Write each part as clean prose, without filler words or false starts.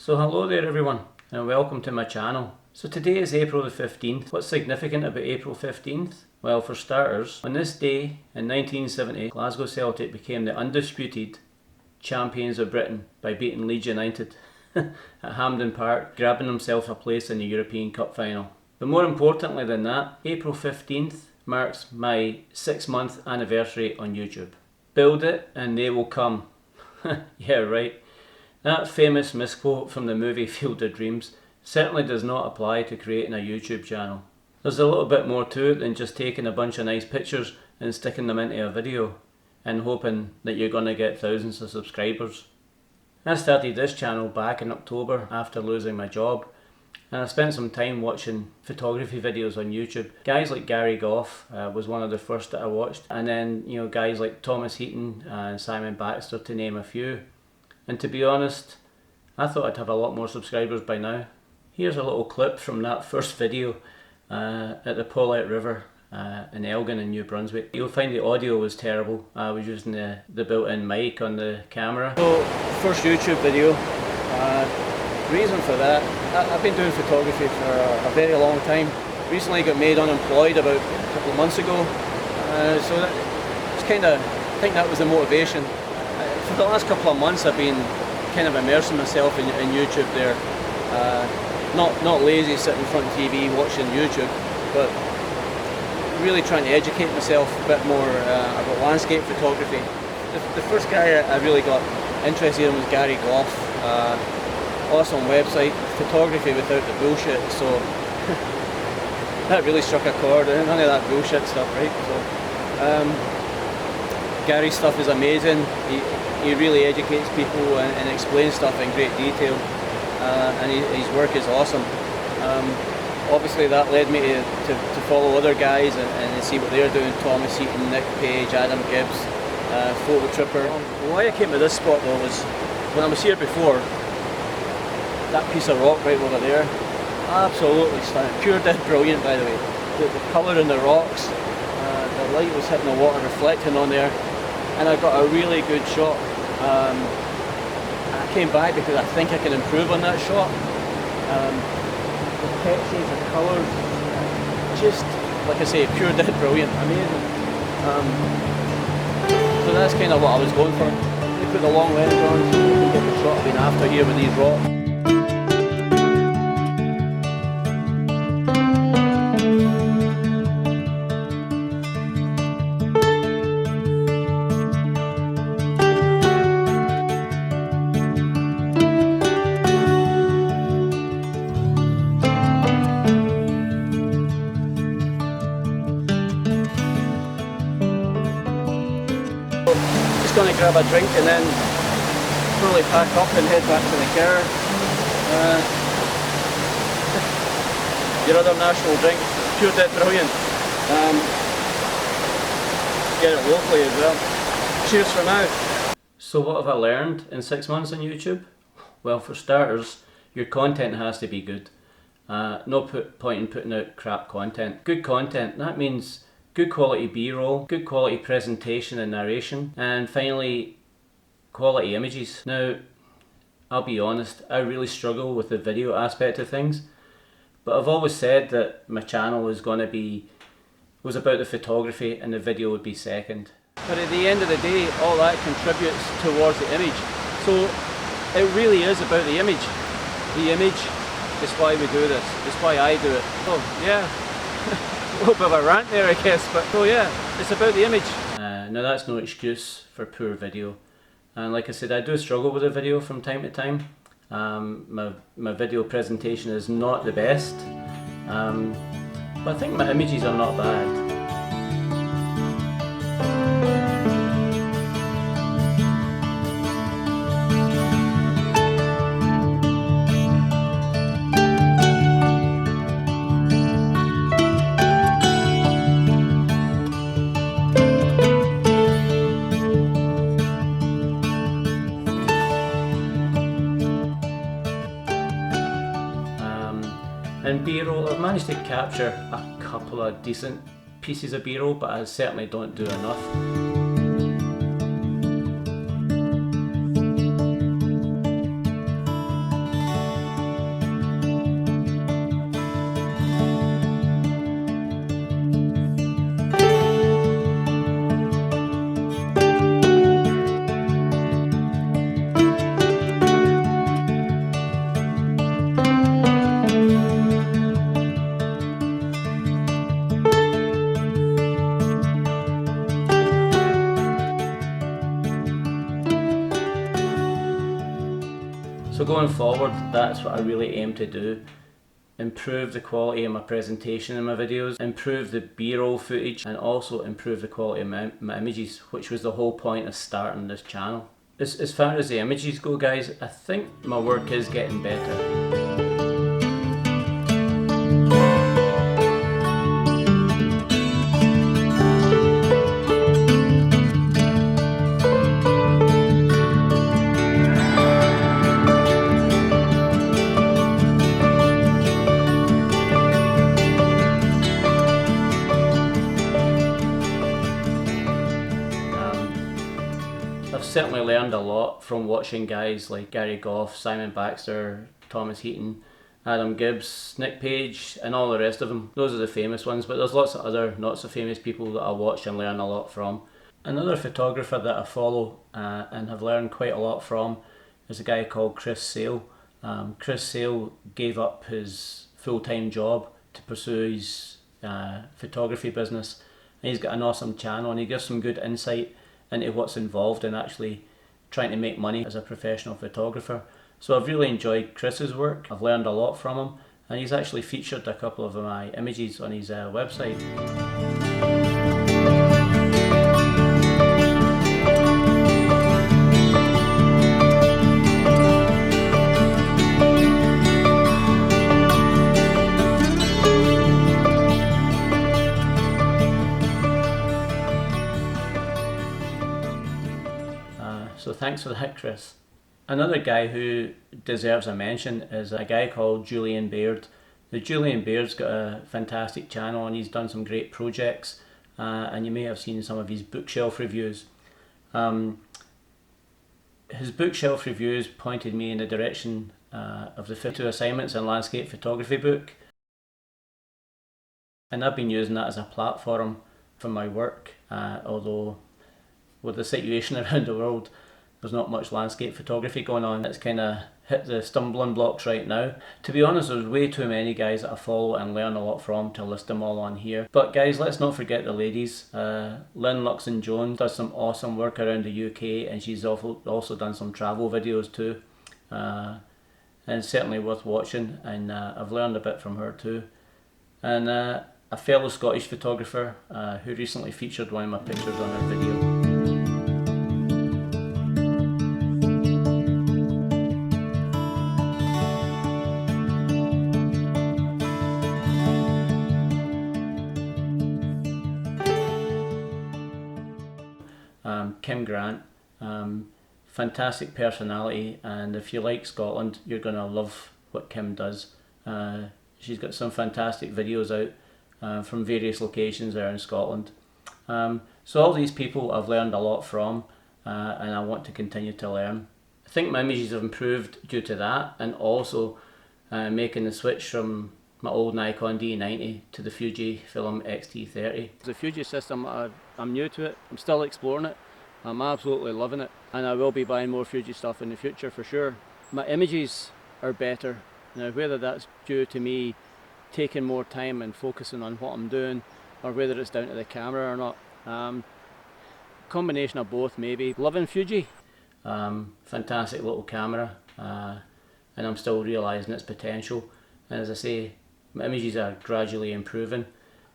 So hello there everyone and welcome to my channel. So today is April the 15th. What's significant about April 15th? Well, for starters, on this day in 1970, Glasgow Celtic became the undisputed champions of Britain by beating Leeds United at Hampden Park, grabbing themselves a place in the European Cup final. But more importantly than that, April 15th marks my 6-month anniversary on YouTube. Build it and they will come. Yeah, right. That famous misquote from the movie Field of Dreams certainly does not apply to creating a YouTube channel. There's a little bit more to it than just taking a bunch of nice pictures and sticking them into a video and hoping that you're going to get thousands of subscribers. I started this channel back in October after losing my job, and I spent some time watching photography videos on YouTube. Guys like Gary Goff was one of the first that I watched, and then guys like Thomas Heaton and Simon Baxter, to name a few. And to be honest, I thought I'd have a lot more subscribers by now. Here's a little clip from that first video at the Paulette River in Elgin in New Brunswick. You'll find the audio was terrible. I was using the built-in mic on the camera. So, first YouTube video. Reason for that, I've been doing photography for a very long time. Recently got made unemployed about a couple of months ago. So it's I think that was the motivation. For the last couple of months I've been kind of immersing myself in YouTube there. Not lazy sitting in front of TV watching YouTube, but really trying to educate myself a bit more about landscape photography. The first guy I really got interested in was Gary Goff. Awesome website, photography without the bullshit, so that really struck a chord. None of that bullshit stuff, right? So Gary's stuff is amazing. He really educates people and explains stuff in great detail, and his work is awesome. Obviously that led me to follow other guys and see what they're doing. Thomas Heaton, Nick Page, Adam Gibbs, Photo Tripper. Why I came to this spot though was, when I was here before, that piece of rock right over there, absolutely stunning, pure dead brilliant by the way. The colour in the rocks, the light was hitting the water, reflecting on there, and I got a really good shot. I came back because I think I can improve on that shot. The textures, the colours, just like I say, pure dead brilliant, amazing. So that's kind of what I was going for. They put the long lens on so you can get the shot I've been after here with these rocks. Just going to grab a drink and then probably pack up and head back to the car. Your other national drink, pure dead brilliant. Get it locally as well. Cheers for now. So what have I learned in 6 months on YouTube? Well, for starters, your content has to be good. No point in putting out crap content. Good content, that means good quality B-roll, good quality presentation and narration, and finally, quality images. Now, I'll be honest, I really struggle with the video aspect of things, but I've always said that my channel was about the photography and the video would be second. But at the end of the day, all that contributes towards the image. So it really is about the image. The image is why we do this, it's why I do it. Oh yeah. A little bit of a rant there I guess, but oh yeah, it's about the image. Now that's no excuse for poor video, and like I said, I do struggle with the video from time to time. My video presentation is not the best, but I think my images are not bad. And B-roll, I've managed to capture a couple of decent pieces of B-roll, but I certainly don't do enough. going forward, that's what I really aim to do. Improve the quality of my presentation in my videos, improve the B-roll footage, and also improve the quality of my images, which was the whole point of starting this channel. As far as the images go, guys, I think my work is getting better. I've certainly learned a lot from watching guys like Gary Goff, Simon Baxter, Thomas Heaton, Adam Gibbs, Nick Page, and all the rest of them. Those are the famous ones, but there's lots of other not so famous people that I watch and learn a lot from. Another photographer that I follow and have learned quite a lot from is a guy called Chris Sale. Chris Sale gave up his full-time job to pursue his photography business, and he's got an awesome channel and he gives some good insight into what's involved in actually trying to make money as a professional photographer. So I've really enjoyed Chris's work. I've learned a lot from him, and he's actually featured a couple of my images on his website. So thanks for that, Chris. Another guy who deserves a mention is a guy called Julian Baird. The Julian Baird's got a fantastic channel and he's done some great projects, and you may have seen some of his bookshelf reviews. His bookshelf reviews pointed me in the direction of the 52 Assignments in Landscape Photography book, and I've been using that as a platform for my work, although with the situation around the world there's not much landscape photography going on. It's kind of hit the stumbling blocks right now. To be honest, there's way too many guys that I follow and learn a lot from to list them all on here. But guys, let's not forget the ladies. Lynn Luxon-Jones does some awesome work around the UK, and she's also done some travel videos too. And it's certainly worth watching, and I've learned a bit from her too. And a fellow Scottish photographer who recently featured one of my pictures on her video. Kim Grant, fantastic personality, and if you like Scotland you're going to love what Kim does. She's got some fantastic videos out from various locations there in Scotland. So all these people I've learned a lot from, and I want to continue to learn. I think my images have improved due to that, and also making the switch from my old Nikon D90 to the Fujifilm X-T30. The Fuji system, I'm new to it, I'm still exploring it. I'm absolutely loving it, and I will be buying more Fuji stuff in the future for sure. My images are better. Now whether that's due to me taking more time and focusing on what I'm doing, or whether it's down to the camera or not, combination of both maybe. Loving Fuji, fantastic little camera, and I'm still realising its potential. And as I say, my images are gradually improving.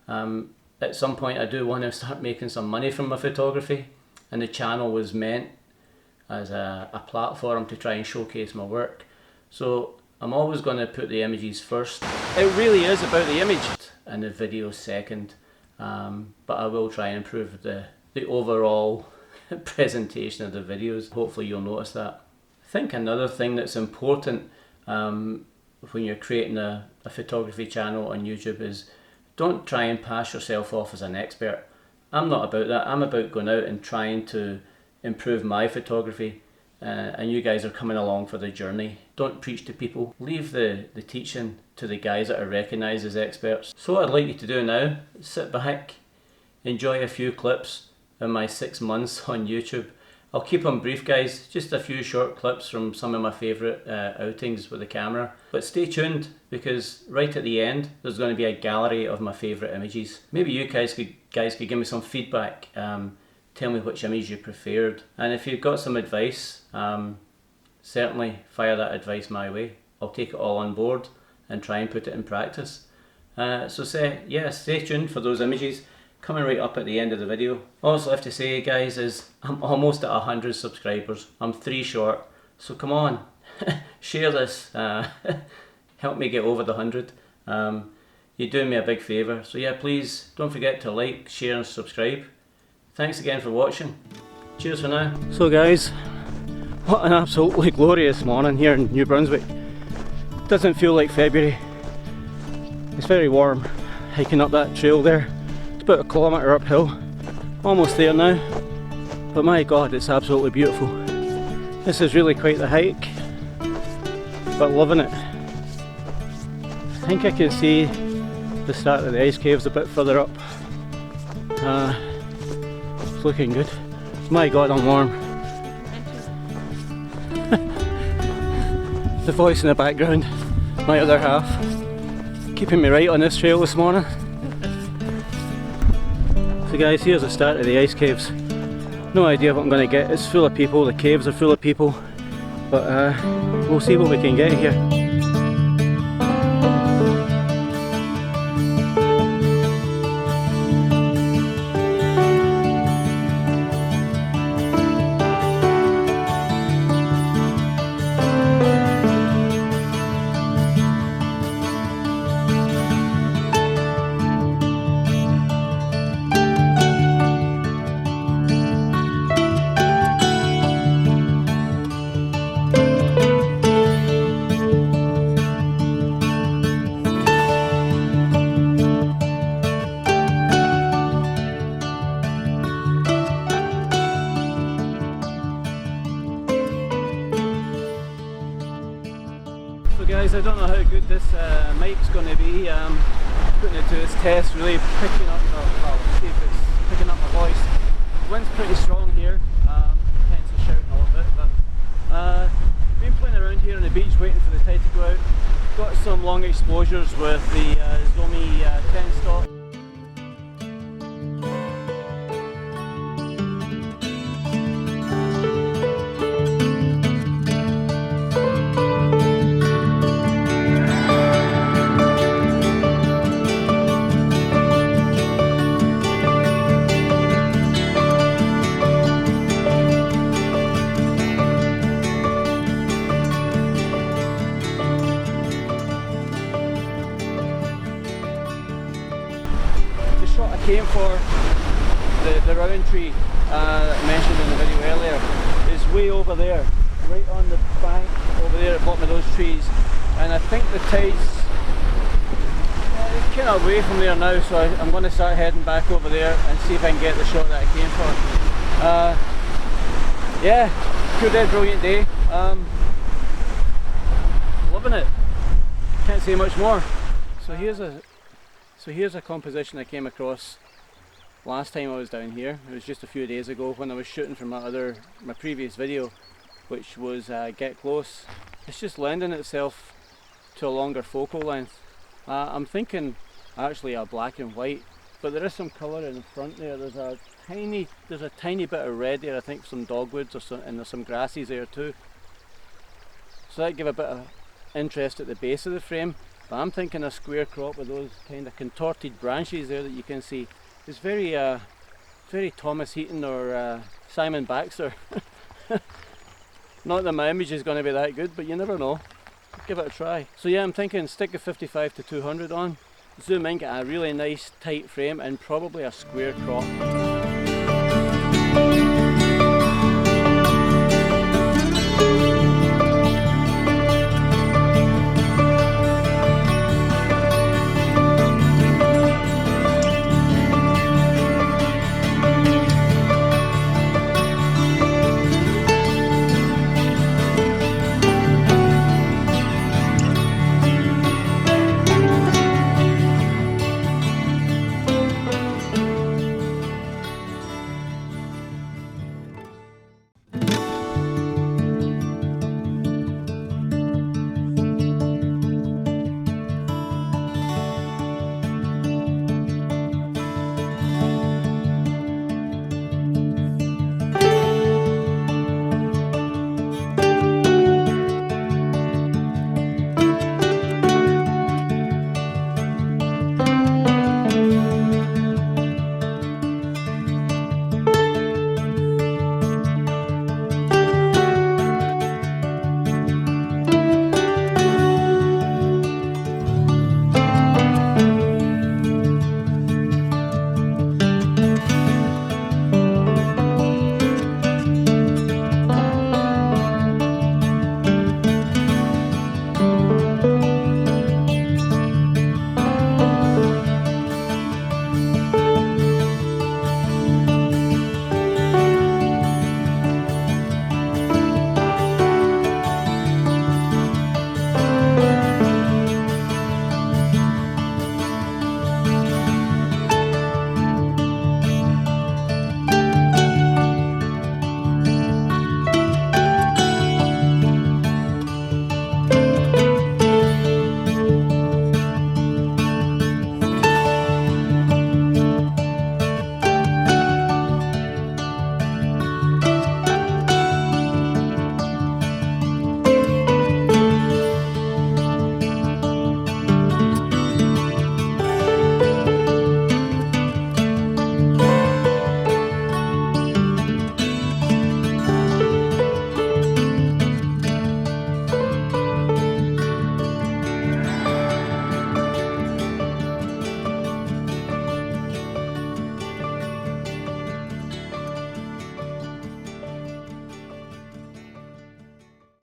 At some point I do want to start making some money from my photography, and the channel was meant as a platform to try and showcase my work. So I'm always going to put the images first. It really is about the image, and the video second, but I will try and improve the overall presentation of the videos. Hopefully you'll notice that. I think another thing that's important when you're creating a photography channel on YouTube is don't try and pass yourself off as an expert. I'm not about that. I'm about going out and trying to improve my photography, and you guys are coming along for the journey. Don't preach to people. Leave the teaching to the guys that are recognised as experts. So what I'd like you to do now, sit back, enjoy a few clips of my 6 months on YouTube. I'll keep them brief, guys, just a few short clips from some of my favourite outings with the camera. But stay tuned, because right at the end there's going to be a gallery of my favourite images. Maybe you guys could give me some feedback, tell me which image you preferred, and if you've got some advice, certainly fire that advice my way. I'll take it all on board and try and put it in practice. So stay tuned for those images coming right up at the end of the video. All I have to say, guys, is I'm almost at 100 subscribers. I'm 3 short, so come on, share this, help me get over the 100. You're doing me a big favour, so yeah, please don't forget to like, share and subscribe. Thanks again for watching. Cheers for now. So guys, what an absolutely glorious morning here in New Brunswick. Doesn't feel like February. It's very warm hiking up that trail there. It's about a kilometre uphill. Almost there now. But my god, it's absolutely beautiful. This is really quite the hike, but loving it. I think I can see the start of the ice caves a bit further up. It's looking good. My god, I'm warm. The voice in the background, my other half, keeping me right on this trail this morning. So guys, here's the start of the ice caves. No idea what I'm going to get. It's full of people, the caves are full of people, but we'll see what we can get here. So guys, I don't know how good this mic's going to be. Putting it to its test, really picking up, well, see if it's picking up my voice. The wind's pretty strong here, hence the shouting a little bit, but been playing around here on the beach waiting for the tide to go out. Got some long exposures with the Zomi 10 stop. Came for the round tree that I mentioned in the video earlier is way over there, right on the bank over there at the bottom of those trees, and I think the tide's kind of away from there now, so I'm going to start heading back over there and see if I can get the shot that I came for. Yeah, pure dead brilliant day. Loving it. Can't say much more. So here's a composition I came across last time I was down here. It was just a few days ago when I was shooting for my previous video, which was Get Close. It's just lending itself to a longer focal length. I'm thinking actually a black and white, but there is some colour in the front there. There's a tiny bit of red there, I think some dogwoods and there's some grasses there too. So that give a bit of interest at the base of the frame. But I'm thinking a square crop with those kind of contorted branches there that you can see. It's very Thomas Heaton or Simon Baxter. Not that my image is going to be that good, but you never know. Give it a try. So yeah, I'm thinking stick a 55 to 200 on, zoom in, get a really nice tight frame and probably a square crop.